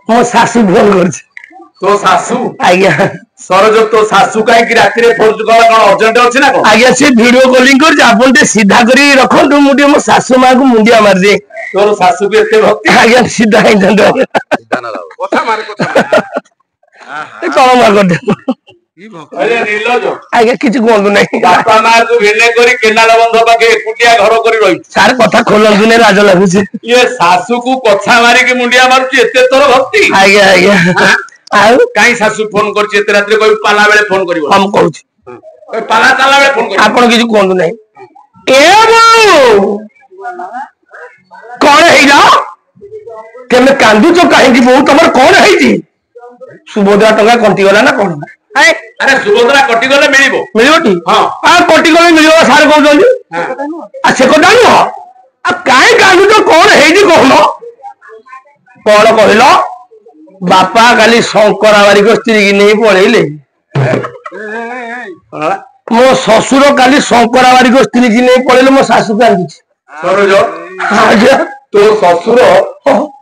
मो सासू फोन कर तो सासू आज्ञा सरोज तो सासू कहीं राति फोन कला कौन अर्जेंट अच्छी ना आज्ञा से वीडियो कॉलिंग कर सीधा कर रखु मुझे मो सासू माँ को मुंडिया मार दे तोर सासू को एते भक्ति आज्ञा सीधा ही कथा मार कौन मार कर अरे नीलज आज्ञा किसी कहतु नहीं बापा माँ को भिने करी केनाल बंध पाखे एकुटिया घर कर रही सार कथा खोलतु नहीं लाज लगुच ये सासू को कथा मारिक मुंडिया मारुची एते तोर भक्ति आज्ञा आज्ञा आउ काई सासू फोन करची एते रात्रि कोई पाला बेले फोन करिवो हम कहूची कोई पाला ताला बेले फोन करिवो आपण किसी कहतु नहीं ए बो कौन है जा केमे कांदू तो काहे की बहु तमर कौन है जी सुभद्रा टंका कंटी गला ना कौन अरे सुभद्रा कटी गले मिलिबो मिलिबो टी हां आ कटी गले मिलिबो सार कहू जल्दी आ से कोदा नो आ काहे कांदू तो कौन है जी कहलो कौन कहलो बापा खाली शंकराबारी को स्त्री की नहीं पळेले मो ससुर काली शंकराबारी को स्त्री की नहीं पळेले मो सासू कांदी सरोज हां तो ससुर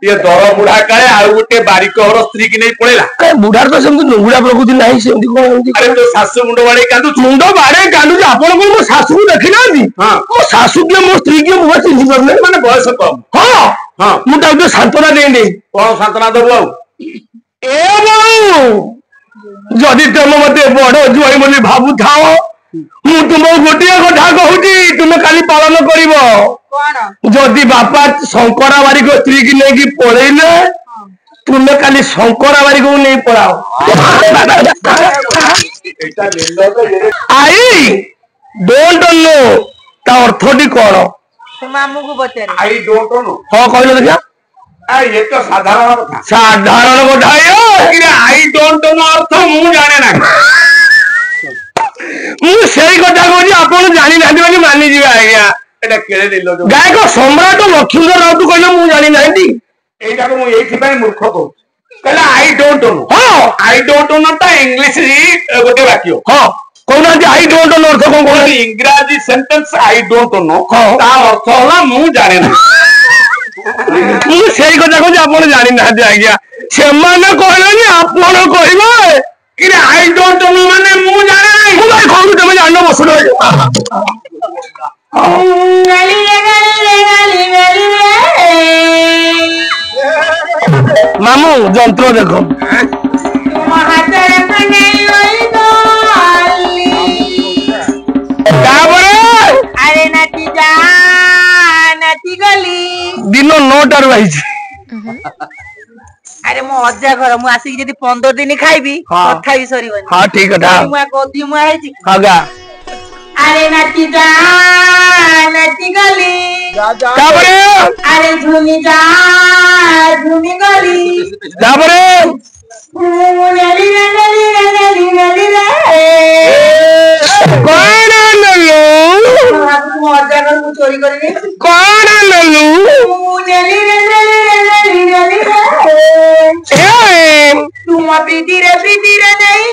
ये दर बुढ़ा काले आ गोटे बारिक घर स्त्री की नहीं पड़ेला ए बुढ़ार तो सेमति नुगुडा प्रकृति नाही सेमति कोन अरे तो सासू मुंड बाड़े कांदु मुंड बाड़े कांदु आपण को मो सासू को देखि ना जी हां मो सासू के मो स्त्री के मुह चिन्हि परले माने बयस कम हां हां मुटा तो सांत्वना दे दे कोन सांत्वना दबो ए बाऊ जदि तुम मते बड़ जोई बोली भाबु थाओ मु तुम गोटिया कथा कहूची तुम काली पालन करिवो कोन जदि बापा शंकराबारी को स्त्री की नहीं की पळेले तुम काली शंकराबारी को नहीं पळाओ एटा लेलो तो ये आई डोंट नो ता अर्थटी कोन मामू को बतेरे आई डोंट नो हां कहलो देखा आ ये तो साधारण कथा साधारण कथा कि आई डोंट नो अर्थ मु जाने ना मु सेई कथा कहूची आपण जानि नांदी बोली मानि जीवा आज्ञा एटा केले लेलो जो गायक सम्राट लक्ष्मण राउत कहलो मु जानि नांदी एटा को मु एथि पय मूर्ख कहू कहला आई डोंट नो हां आई डोंट नो ता इंग्लिश री गोटे वाक्य हां कोना जे आई डोंट नो अर्थ कोन कोन इंग्रजी सेंटेंस आई डोंट नो ता अर्थ होला मु जाने ना मु सेई कथा कहूची आपण जानि नांदी आज्ञा से माने कहलेनी आपण कहबे कि आई डोंट नो माने मु जाने ना मु भाई कहू तुम जानो बसलो गली गली गली मामू जंत्र देखो तुम हाथरे पने ओई गोली अरे नाची जा नाची गली दिन 9 रही अरे मो अजा घर मु आसी जदी 15 दिन खाइबी कथा ही सरीबनी हां ठीक है मु कोदी मु आइची हागा अरे नाची जा नाची गली अरे झूमी जा झूमी गली नली नली नली नली कौन नलू मो अजा घर मु चोरी करी कौन नलू नली नली नली तुम पीती रे नहीं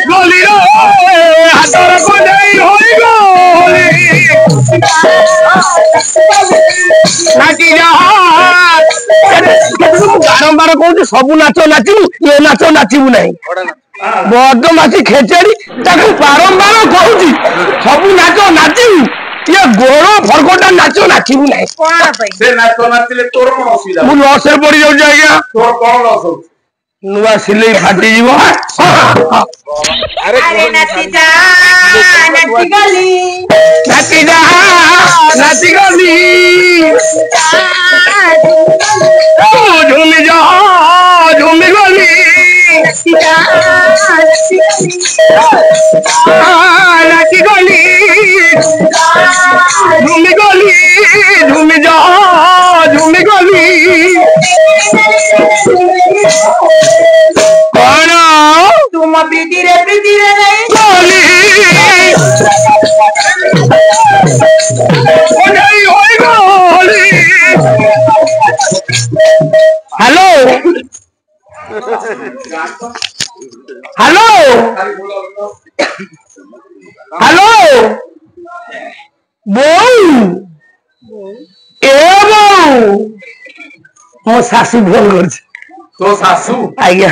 गोली रो हाथर को नहीं होई गोली नाची जा बारंबार कहू सब नाच नाचू ये नाच नाचबू नहीं बदमाशी खेचेड़ी ताकू बारंबार कहू सब नाच नाचू ये गोड़ फरकोटा नाचो नाचबू नहीं से नाच नाचले तोर कोन असुविधा मु लॉस रे पड़ी जाउ आज्ञा तोर कोन लॉस हो नुआ सिलाई फाटी जीवो अरे नाची जा नाची गली नाची जा नाची गली झूमी जा झूमी गली नाची गली झूमी गली झूमी जा झूमी गली कौन तुम प्रीति रे नहीं गोली ए बोऊ मो सासू फोन कर तो सासू आज्ञा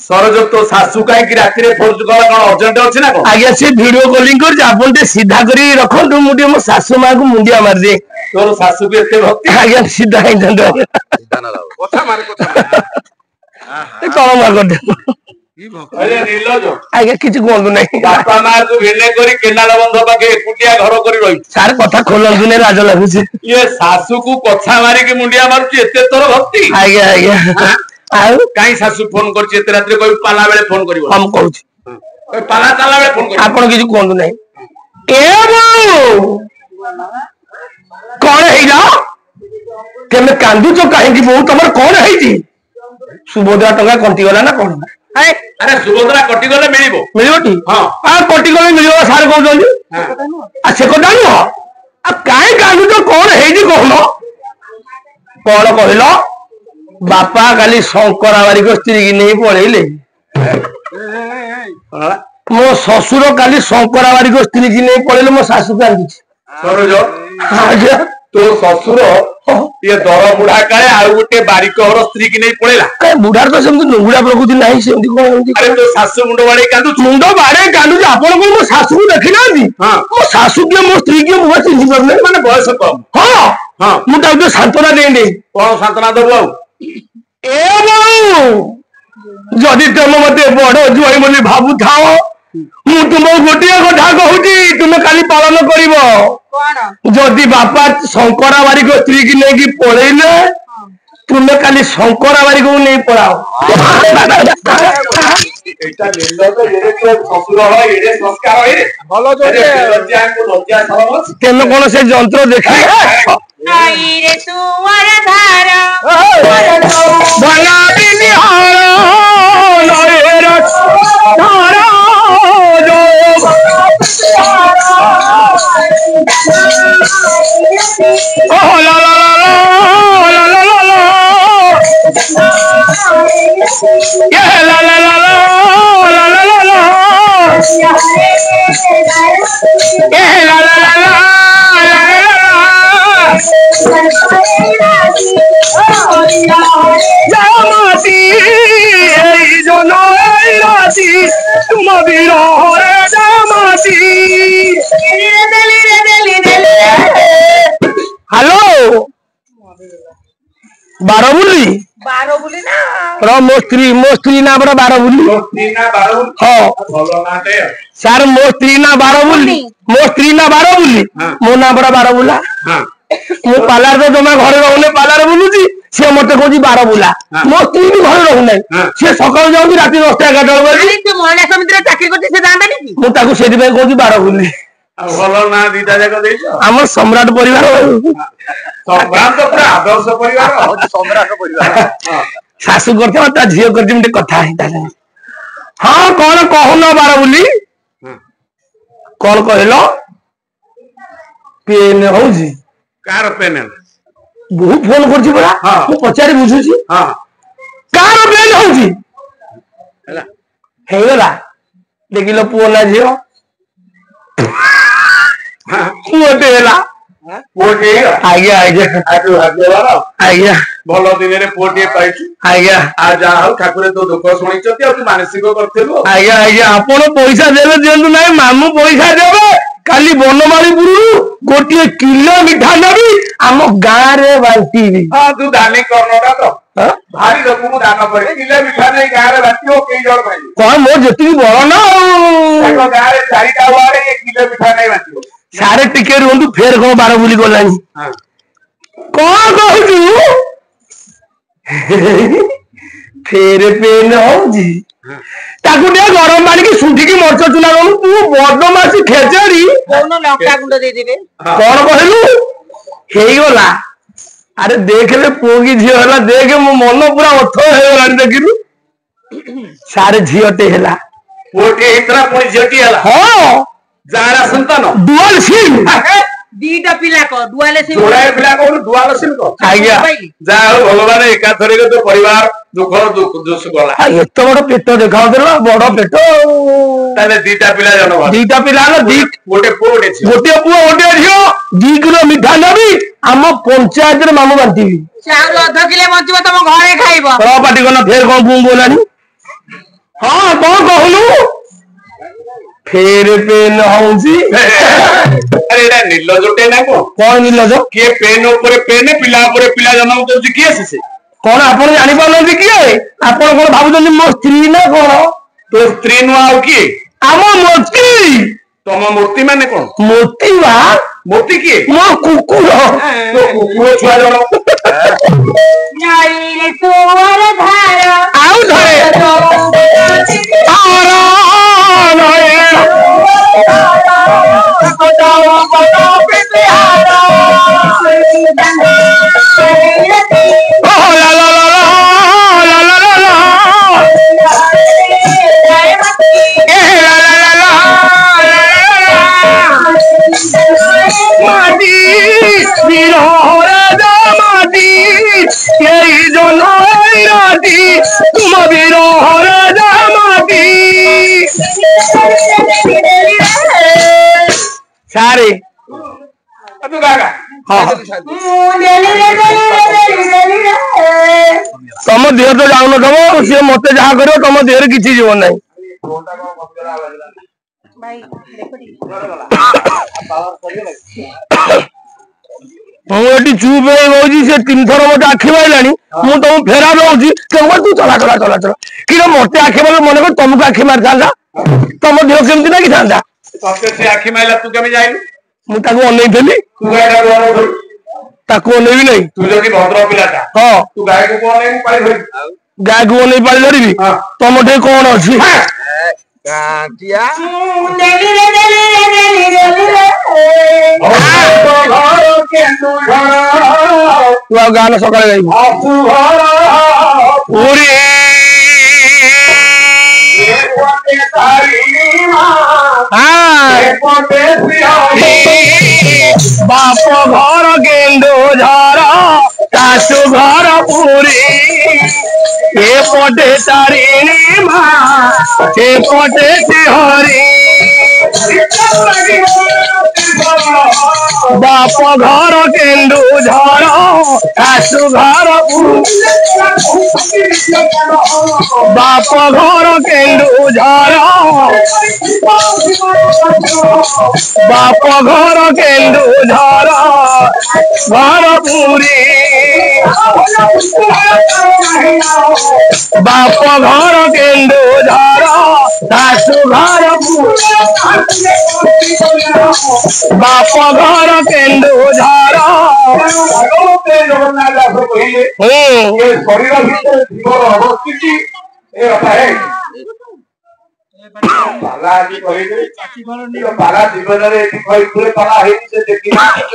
सरोज तो सासू कहीं राति फोन कला कौन अर्जेंट अच्छे ना कौन आज्ञा से वीडियो कॉलिंग कर आपन टे सीधा करी रखंतु मुझे मो सासू मां को मुंडिया मार दे तोर सासू के एते भक्ति आज्ञा सीधा ही दंड कथा मारे कौन मार कर दे अरे नीलज आज्ञा किछ कोंदु नहीं बापा मां को भेने करी केनाल बंध पाके एकुटिया घर करी रही सार कथा खोलंतु ने लाज लागुଛି ये सासू को कथा मारी के मुंडिया मारुची एते तोर भक्ति आज्ञा आज्ञा आउ काई सासू फोन करची एते रात्रि कोई पाला बेले फोन करिवो हम कहूँ कोई पाला ताला बेले फोन करिवो आपण किछ कोंदु नहीं ए बोऊ कौन है जा तेमे कांदू तो काहे की बोऊ तमर कौन है जी सुभद्रा टंका कंटी गला ना कौन अरे सुभद्रा कटी गले मिलिबो मिलिबटी हां आ कटी गले मिलिबो सार कहउछन आ से को दानु आ काहे कांदू तो कौन है जी कहलो कौन कहलो बापा काली शंकराबारी को स्त्री की नहीं पळेले मो ससुर काली शंकराबारी को स्त्री की नहीं पळेले मो सासू कांदी सरोज आज्ञा तो ससुर ये दर बुढ़ा काले आ गुटे बारिक घर स्त्री की नहीं पळेला काहे बुढ़ार तो सेमति नुगुड़ा प्रकृति नाही सेमति कोन एमति अरे तो सासू मुंड बाड़े कांदू मुंडो बाड़े कांदू जे आपण को मो सासू को देखि नांदी हां मो सासू के मो स्त्री के मुह चिन्हि परले माने बयस कम हां हां मु ताको सांत्वना देंदे कोन सांत्वना दबो ए बोऊ जदि तुम मते बड़ जुआई बोली भाबु थाओ मु तुम गोटिया कथा कहूची तुम काली पालन करिवो कौन जदि बापा शंकराबारी को स्त्री की नहीं की पळेले तुम काली शंकराबारी को नहीं पळाओ एटा निंदा तो ये तो ससुर हो ये संस्कार हो ये भलो जो लज्जा को लज्जा सरम तेमे कोन से जंत्र देखि आई रे सुवर धारा भला बिनिहार नएर धारा जो ओ ला ला ला ला ला ला ये ला ला ला ला ला ला ला ये ला ला ला ला जामाती जो नैराती तुम बिरहरे जामाती हेलो बारबुली ना मो स्त्री ना बड़ा बारबुली तीना बारू हाँ भलो नाटे सार मो स्त्री ना बारबुली मो ना बड़ा बारबुला हां मो पार्लर तो जमा घरे रहने पार्लर बुलुची से मते कहूची 12 बुला मो स्त्री भी घरे रहु नै से सकाळ जाउची राती 10टा 11टा बजे अरे तू महिला समिति रे चाकरी करते से जानबे नी मु ताको सेति पे कहूची 12 बुली भलो ना दीटा जाक देइछो हमर सम्राट परिवार सम्राट तो पूरा आदर्श परिवार सम्राट परिवार सासू करते ता झियो करते मते कथा है ताले हां कोन कहनो 12 बुली कोन कहलो पेन होजी कार पेन बहु फोन करछि बड़ा हां मु पचारि बुझुछि हां कार पेन होजी हला हेगला देखिलो पुओ ना झियो पुओ देला पोटे आज्ञा आज्ञा आजो आजो आज्ञा भलो दिन रे पोटे पाइछु आज्ञा आ जा हो ठाकुर तो दुख सुनिचती आ तू मानसिक करथेलो आज्ञा आज्ञा आपण पैसा देले दियंतु नाही मामू पैसा देबे काली बनमालीपुर गोटे किलो मिठा नबी आम गाँ रे बांटीबी हां तू दानी करनोटा तो भारी लोक को दान करे किले मिठा नहीं गारे बाटी हो केई जण भाई कौन मो जति बड़ ना देखो गारे चारिटा वारे ये किले मिठा नहीं बाटी हो सारे टिके रुंदु फेर को 12 बुली गलानी हां कौन कहू फेर पेन होजी ताकू दे गरम पानी की सुंठी की मरच चुना गनु तू बदमाशी खेचड़ी कोनो लंका गुंड दे देबे कौन कहलु हेई गला अरे देख ले पुओ की झियो हला देख मो मन पूरा अथो हे गलानी देखिलु सारे झियोटे हला पोटे इतना कोई जटी हला हां जारा संतान डुअल सिम दीटा पिला को दुआले से जोड़ाए पिला को दुआले से को आज्ञा जा भगवान एकाथरे के तो परिवार दुख दुख गला एत बड़ पेट देखा बड़ पेट ताले दीटा पिला जन दीटा पिला गोटे पुओ गोटे गोटे पुओ गोटे झियो 2 किलो मिठा नेबी आम पंचायत रे मामू बांटीबी चाउल 2 किलो बंचिबो तम घरे खाइबो पार्टी करना फेर कौन बुम बोलानी हाँ कौन कहलु फेर पेन हौसी अरे एटा निर्लजटे ना कौन निर्लज के पेन ऊपर पेन पिला ऊपर पिला जन्म करछि किए से कौन आपण जानि पारलंती किए आपण कोन भाबुचंदी मो स्त्री ना कोन तो स्त्री नु आउ किए आम मूर्ति तम मूर्ति माने कोन मूर्ति बा मूर्ति किए मो कुकुर तो कुकुर छुआ जन नाई रे तोर धार आउ धरे आरा नए बताओ बताओ पितिहारा ला ला ला ला ला ला ला माटी बिरहरा दामाटी यही जो नाटी तुम बिरहरा दामाटी सारे तू गागा हाँ तुम देह तो जाऊन तम सी मत जहाँ कर तुम देह किसी जीवन ना मुझे चुप से 3 थर मत आखि मारा मुझे तुम फेरा दौची तू चला चला चला चला कि मत आखि मार मन कर तुमको आखि मारी था तुम देह केमती ना कि था से आखि माइला तू केमे जाइलु मुझे अनईली ताकू अनईबी नहीं तू जदि भद्र पिलाटा हाँ तू गाय को कोन नहीं पाई धरि गाय को नहीं पाली धरबी तुम ठे कौन अच्छी काटिया गाना सकाଳେ गाइबू पूरी बाप घर गेंदो झर शाशु घर पूरी ए पटे तारिणी माँ ए पटे हरी बाप घर केन्दू झर शाशु घर बाप घर केन्दू झर बाप घर केन्दू झर घर पूरी बाप घर केन्दू झर शाशु घर बाप घर केन्दू झर शरीर भीतर जीवन अवस्थिति पाला जीवन पाला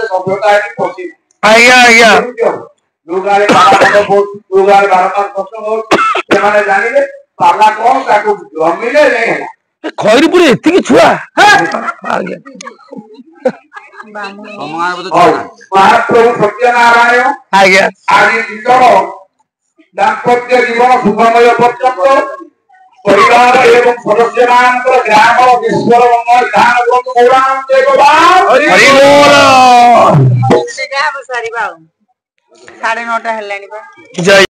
सभ्यता आज्ञा आज्ञा जानिले पाला कौन ताको जमिले नहीं है खैरीपुर एति छुआ महाप्रभु सत्यनारायण आज्ञा आज भीतर दाम्पत्य जीवन सुखमय पर्यंत परिवार एवं सदस्य मान ग्राम ईश्वर मंगल ध्यान ग्रंथ गौरानंद हरि बोल 9:30 हेलानी बा जय